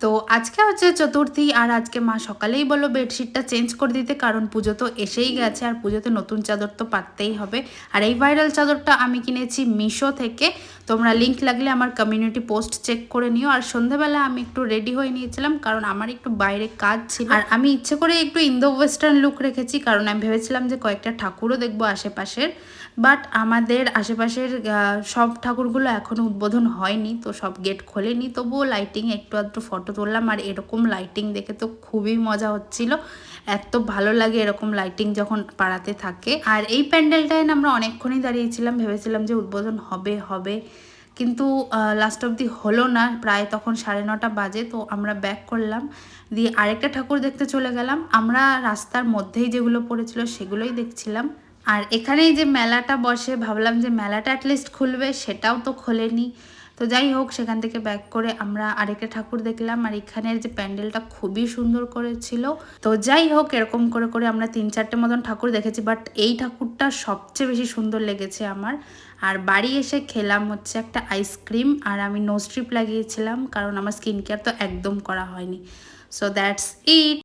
তো আজকে হচ্ছে চতুর্থী আর আজকে মা সকালেই বললো বেডশিটটা চেঞ্জ করে দিতে, কারণ পুজো তো এসেই গেছে আর পুজোতে নতুন চাদর তো পাততেই হবে। আর এই ভাইরাল চাদরটা আমি কিনেছি মিশো থেকে, তোমরা লিংক লাগলে আমার কমিউনিটি পোস্ট চেক করে নিও। আর সন্ধ্যাবেলা আমি একটু রেডি হয়ে নিয়েছিলাম কারণ আমার একটু বাইরে কাজ ছিল, আর আমি ইচ্ছে করে একটু ইন্দো ওয়েস্টার্ন লুক রেখেছি কারণ আমি ভেবেছিলাম যে কয়েকটা ঠাকুরও দেখবো আশেপাশের। বাট আমাদের আশেপাশের সব ঠাকুরগুলো এখনও উদ্বোধন হয়নি, তো সব গেট খোলেনি, তবুও লাইটিং একটু আধটু ফটো তুললাম। আর এরকম লাইটিং দেখে তো খুবই মজা হচ্ছিল, এত ভালো লাগে এরকম লাইটিং যখন পাড়াতে থাকে। আর এই প্যান্ডেলটায় আমরা অনেকক্ষণই দাঁড়িয়েছিলাম, ভেবেছিলাম যে উদ্বোধন হবে হবে, কিন্তু লাস্ট অবধি হলো না। প্রায় তখন 9:30 বাজে, তো আমরা ব্যাক করলাম, দিয়ে আরেকটা ঠাকুর দেখতে চলে গেলাম। আমরা রাস্তার মধ্যেই যেগুলো পড়েছিল সেগুলোই দেখছিলাম। আর এখানেই যে মেলাটা বসে, ভাবলাম যে মেলাটা অ্যাটলিস্ট খুলবে, সেটাও তো খোলেনি। তো যাই হোক, সেখান থেকে ব্যাক করে আমরা আরেকটা ঠাকুর দেখলাম। আর এখানের যে প্যান্ডেলটা খুবই সুন্দর করেছিল। তো যাই হোক, এরকম করে করে আমরা 3-4টে মতন ঠাকুর দেখেছি, বাট এই ঠাকুরটা সবচেয়ে বেশি সুন্দর লেগেছে আমার। আর বাড়ি এসে খেলাম হচ্ছে একটা আইসক্রিম, আর আমি নো স্ট্রিপ লাগিয়েছিলাম কারণ আমার স্কিন কেয়ার তো একদম করা হয়নি। So that's it.